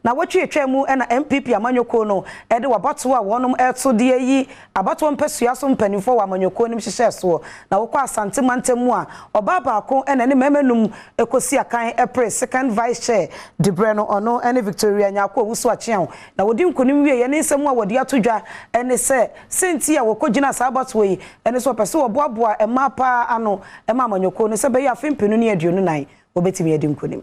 na watwe etwemu na NPP amanyoko no ede wabato a wonom eto de yi abato mpesua so mpanifo wa amanyoko nim hyehyɛ so na wokɔ Asante mantemu a obaba ko na ne memenum ekosi akan April second vice chair de breno ono ene Victoria nyako wusu achean na wodi nkonim wie ye ne nsɛm a wodi atodwa ene sɛ senti a wokɔgina sa abato yi ene so pɛse oboaboa emapa ano ema amanyoko no sɛ be ya fempenu ne aduonu nan obetimi edi nkonim.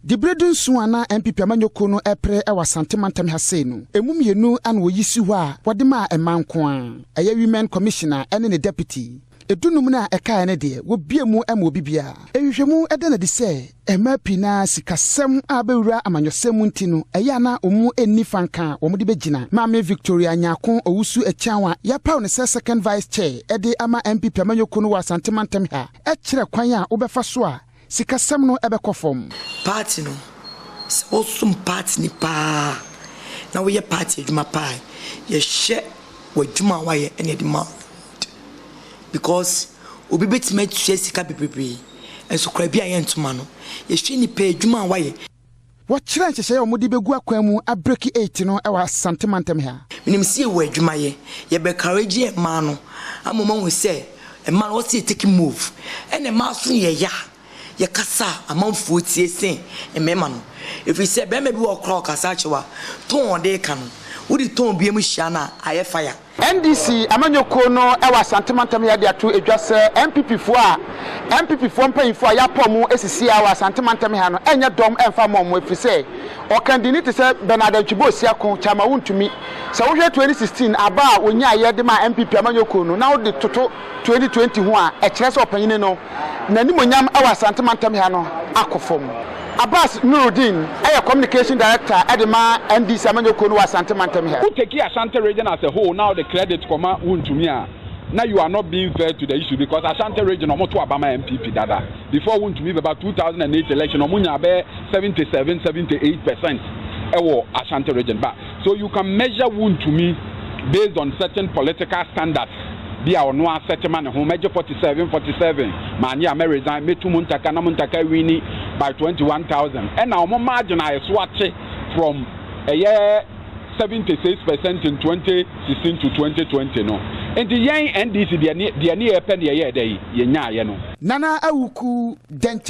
The Bredun Suana NPP amanyoko no epre ewa Asante mantem ha sei no emu mienu an wo yisi ho a wode ma emanko a eye women commissioner ene ne deputy edunum na eka ene de wo biemu ema obibia ehwehwemu ede na de se emapi na sikasem abewura amanyosem nti no eye na omu eni fanka wo de begina maame Victoria nyako owusu echianwa ya paw ne second vice chair ede ama NPP amanyoko no wa Asante mantem ha ekire kwan a obefa so a sikasem no ebekofom party no so some party ni pa na we party adwuma pa ye hye wadwuma wa ye ene de ma because obi betima tue sika bebrebe enso kra bia ye ntoma no ye hye ni pa adwuma wa ye wo kire nhyehye ye omudi begu akwan mu abreki 8 no ewa Asante mantem ha minim sie wo adwuma ye be courage e ma no amoma hu se e ma no wo see take move ene ma so ye ya ye kasa amanfo tie sen emema no if you say be me bi wo kro kasa chewa ton de ka no wodi ton biem hia na aye fire NDC amanyoko no ewa Asante mantem ya de ato edwase MPP fo mpanyifo a yapomu esisi a wa Asante mantem ha no enye dom emfa momo efise o candidate se Bernard Chibosi akon chama wuntumi se wo hwe 2016 aba onya ye de ma MPP amanyoko no na wo de toto 2020 ho a ekire se opanyine no nani monyam ewa Asante mantem ha no akofom Abbas Nuruddin communication director Adema NDC amanyoko no wa Asante mantem ha who take Asante region as a whole now the credit come to me. Now you are not being fair to the issue because Asante region almost Obama MPP dada before won to me about 2008 election omunya be 77-78% ewo Asante region but so you can measure wound to me based on certain political standards be our no settlement who measure 47 man ya resign me 2 muntaka na muntaka wini by 21,000 and now margin I swatch from a year 76% in 2016 to 2020 no and the young NDC the near penny a year day ye nya ye no nana awuku dencha